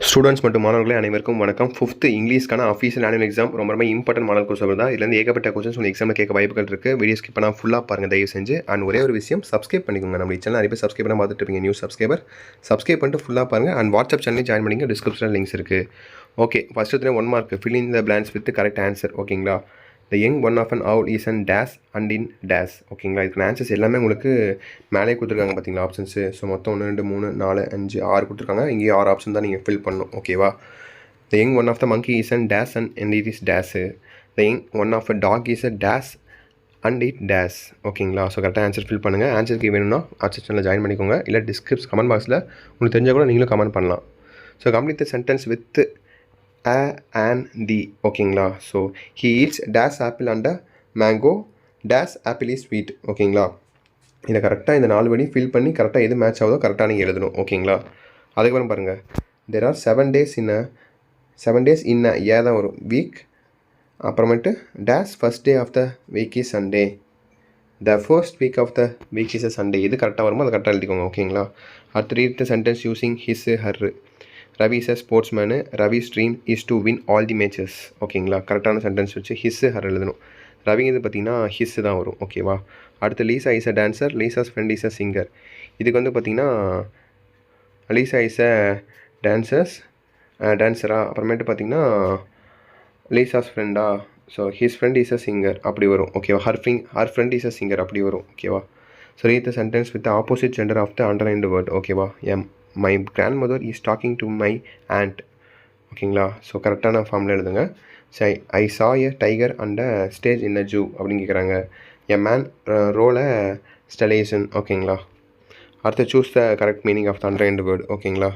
Students மற்றும் மாணவர்களே அனைவருக்கும் வணக்கம். 5th இங்கிலீஷ்க்கான அஃபீஷியல் ஆனுவல் எக்ஸாம் ரொம்ப இம்பார்ட்டன்ட் மாடல் கோர்ஸ் தான். இதுலேருந்து ஏகப்பட்ட கொஸ்டின்ஸ் உங்கள் எக்ஸாமில் கேட்க வாய்ப்புகள் இருக்குது. வீடியோ ஸ்கிப் பண்ணால் ஃபுல்லாக பாருங்கள் தயவு செஞ்சு. அண்ட் ஒரே ஒரு விஷயம், சப்ஸ்கிரைப் பண்ணிக்கோங்க. நம்ம சேனல் நிறைய பேர் சப்ஸ்கிரைப் பண்ண பார்த்துட்டு இருப்பீங்க, நியூ சப்ஸ்கிரைப் பண்ணிட்டு ஃபுல்லாக பாருங்கள். அண்ட் வாட்ஸ்அப் சேனலையும் ஜாயின் பண்ணிங்க, டிஸ்கிரிப்ஷனில் லிங்க்ஸ் இருக்குது. Okay, first 1 mark fill in the blanks with correct answer. ஓகேங்களா? The young one of an owl is an dash and in dash. ஓகேங்களா? இதுக்கு ஆன்சர்ஸ் எல்லாமே உங்களுக்கு மேலே கொடுத்துருக்காங்க பார்த்தீங்களா ஆப்ஷன்ஸு. ஸோ மொத்தம் 1 2 3 4 5 6 கொடுத்துருக்காங்க. இங்கேயே 6 ஆப்ஷன் தான் நீங்கள் ஃபில் பண்ணணும். ஓகேவா? The young one of the monkey is a dash and it is dash. The young one of a dog is a dash and it dash. ஓகேங்களா? ஸோ கரெக்டாக ஆன்சர் ஃபில் பண்ணுங்கள். ஆன்சருக்கு வேணும்னா வாட்ஸ்அப் சேனலில் join பண்ணிக்கோங்க. இல்லை comment பாக்ஸில் உங்களுக்கு தெரிஞ்சால் கூட நீங்களும் கமெண்ட் பண்ணலாம். So complete the sentence with a and the. ஓகேங்களா? So he eats dash apple and a mango dash apple is sweet. ஓகேங்களா? இதை கரெக்டாக இந்த 4 வழி ஃபில் பண்ணி கரெக்டாக எது மேட்ச் ஆகுதோ கரெக்டாக நீங்கள் எழுதணும். ஓகேங்களா? அதுக்கப்புறம் பாருங்கள், there are 7 days in a ஏ தான் வரும், வீக். அப்புறமேட்டு dash first day of the week is Sunday, the first week of the week is a Sunday. இது கரெக்டாக வருமோ அதை கரெக்டாக எழுதிக்கோங்க. ஓகேங்களா? அடுத்து read the sentence using his her. Ravi is a sports man, Ravi's dream is to win all the matches. ஓகேங்களா? கரெக்டான சென்டென்ஸ் வச்சு ஹிஸ் ஹர் எழுதணும். ரவிங்கிறது பார்த்தீங்கன்னா ஹிஸ் தான் வரும். ஓகேவா? அடுத்து Lisa is a dancer, Lisa's friend is a singer. இதுக்கு வந்து பார்த்தீங்கன்னா லீசா இஸ் அ டான்ஸரா, அப்புறமேட்டு பார்த்தீங்கன்னா லீசாஸ் ஃப்ரெண்டா, so his friend is a singer அப்படி வரும். ஓகேவா? Her friend is a singer அப்படி வரும். ஓகேவா? So read the sentence with opposite gender of the underlined word. ஓகேவா? My grandmother is talking to my aunt. ஓகேங்களா? So கரெக்டான ஃபார்மில் எழுதுங்க. I saw a tiger and a stage in a zoo அப்படின்னு கேட்குறாங்க. A man rode a stallion. ஓகேங்களா? அடுத்து choose the correct meaning of the underlined word. ஓகேங்களா?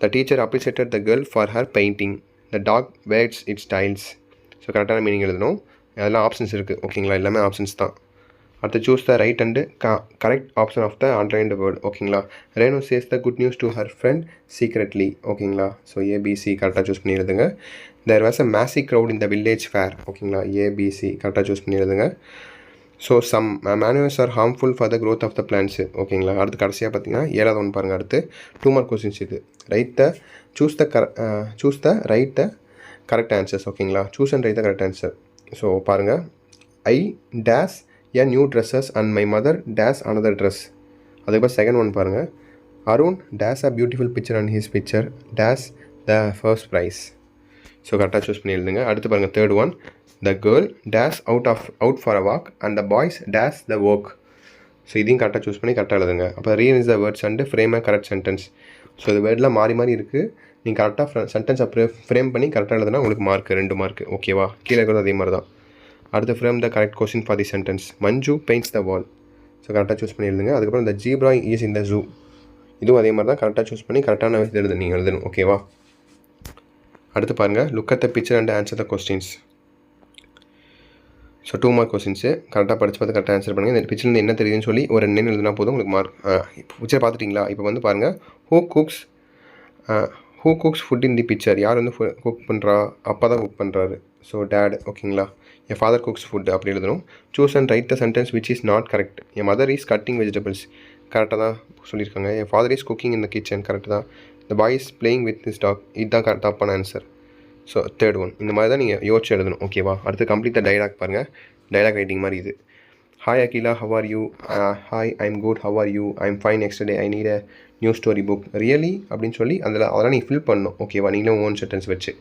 The teacher appreciated the girl for her painting. The dog wags its tails. So கரெக்டான meaning எழுதணும். அதெல்லாம் options இருக்குது. ஓகேங்களா? எல்லாமே ஆப்ஷன்ஸ் தான். அடுத்து choose the right and correct option of the underlined word. ஓகேங்களா? Renu says the good news to her friend secretly. ஓகேங்களா? ஸோ ஏபிசி கரெக்டாக சூஸ் பண்ணி எழுதுங்க. There was a magic crowd in the village fair. ஓகேங்களா? A B C கரெக்டாக choose பண்ணி எழுதுங்க. So some manuals are harmful for the growth of the plants. ஓகேங்களா? அடுத்து கடைசியாக பார்த்தீங்கன்னா 7வது ஒன்று பாருங்கள். அடுத்து 2 மார்க் கொஸ்டின்ஸ் இது. Choose the right the correct answers. ஓகேங்களா? Choose and write the correct answer. So பாருங்கள், I dash a new dresses and my mother dash another dress. அதுக்கப்புறம் செகண்ட் ஒன் பாருங்கள், Arun dash a beautiful picture and his picture dash the first prize. So கரெக்டாக choose பண்ணி எழுதுங்க. அடுத்து பாருங்கள், third one, the girl dash out for a walk and the boys dash the work. So இதையும் கரெக்டாக choose பண்ணி கரெக்டாக எழுதுங்க. அப்போ rearrange the words and frame a correct sentence. So இது வேர்டெலாம் மாறி இருக்குது. நீங்கள் கரெக்டாக சென்டென்ஸை ஃப்ரேம் பண்ணி கரெக்டாக எழுதுனா உங்களுக்கு மார்க் 2 மார்க். ஓகேவா? கீழே இருக்கிறது அதே மாதிரி தான். அடுத்து frame the correct question for the sentence. Manju paints the wall. So கரெக்டாக சூஸ் பண்ணி எழுதுங்க. அதுக்கப்புறம் இந்த zebra is in the zoo. இதுவும் அதே மாதிரி தான். கரெக்டாக சூஸ் பண்ணி கரெக்டான இது நீங்கள் எழுதணும். ஓகேவா? அடுத்து பாருங்கள், look at the picture and answer the questions. So 2 mark questions கரெக்டாக படித்து பார்த்து கரெக்டாக ஆன்சர் பண்ணுங்கள். இந்த பிக்சர்லேருந்து என்ன தெரியுதுன்னு சொல்லி ஒரு 2 எழுதுனா போதும் உங்களுக்கு மார்க். பிக்சர் பார்த்துட்டிங்களா? இப்போ வந்து பாருங்கள், who cooks food in the picture. யார் வந்து குக் பண்ணுறா? அப்பா தான் குக் பண்ணுறாரு. So dad. ஓகேங்களா? என் ஃபாதர் குக்ஸ் ஃபுட் அப்படி எழுதணும். Choose and write the sentence which is not correct. என் மதர் இஸ் கட்டிங் வெஜிடபிள்ஸ். கரெக்டாக தான் சொல்லியிருக்காங்க. என் father is cooking in the kitchen. Correct தான். The boy is playing with this dog. இதுதான் தப்பான ஆன்சர். So third one. இந்த மாதிரி தான் நீங்கள் யோசிச்சு எழுதணும். ஓகேவா? அடுத்து கம்ப்ளீட் த டைலாக் பாருங்கள். டைலாக் ரைட்டிங் மாதிரி இது. Hi Akila, how are you? Hi, I am good, how are you? I am fine, next day I need a new story book. Really அப்படின்னு சொல்லி அதெல்லாம் நீங்கள் ஃபில் பண்ணணும். ஓகேவா? நீங்களும் ஓன் சென்டென்ஸ் வச்சு.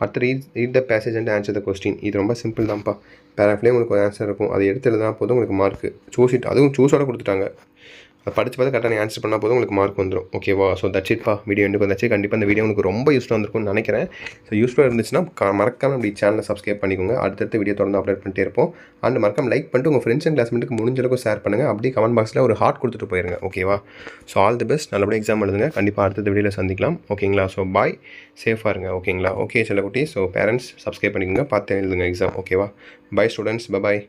அடுத்து read the passage and answer the question. இது ரொம்ப சிம்பிள் தான்ப்பா. பேராஃப்லேயே உங்களுக்கு ஒரு ஆன்சர் இருக்கும். அதை எடுத்து எழுதினா போதும் உங்களுக்கு மார்க்கு. அதுவும் சூஸோட கொடுத்துட்டாங்க. அதை படித்து பார்த்து கரெக்டாக நீங்கள் ஆன்சர் பண்ணால் போதும் உங்களுக்கு மார்க் வந்துடும். ஓகேவா? So that's இட்ப்பா. வீடியோ எனக்கு வந்துச்சு. கண்டிப்பாக இந்த வீடியோ உங்களுக்கு ரொம்ப யூஸ்ஃபுல்லாக இருந்திருக்கும்னு நினைக்கிறேன். ஸோ யூஸ்ஃபுல்லாக இருந்துச்சுன்னா மறக்காமல் அப்படி சேனலை சப்ஸ்கிரைப் பண்ணிக்கோங்க. அடுத்தடுத்த வீடியோ தொடர்ந்து அப்டேட் பண்ணிட்டே இருப்போம். அண்ட் மறக்காம லைக் பண்ணிட்டு உங்கள் ஃப்ரெண்ட்ஸ் அண்ட் கிளாஸ்மேட்டுக்கு முடிஞ்ச அளவுக்கு ஷேர் பண்ணுங்கள். அப்படியே கமெண்ட் பாக்ஸில் ஒரு ஹார்ட் கொடுத்துட்டு போயிருங்க. ஓகேவா? So all the best. நல்லபடியாக எக்ஸாம் எழுதுங்க. கண்டிப்பாக அடுத்த வீடியோவில் சந்திக்கலாம். ஓகேங்களா? ஸோ பாய், சேஃபாக இருங்க. ஓகேங்களா? ஓகே செல்லக்குட்டி. ஸோ பேரண்ட்ஸ் சப்ஸ்கிரைப் பண்ணிக்கோங்க, பார்த்து எழுதுங்க எக்ஸாம். ஓகேவா? பாய் ஸ்டூடெண்ட்ஸ். பாய்.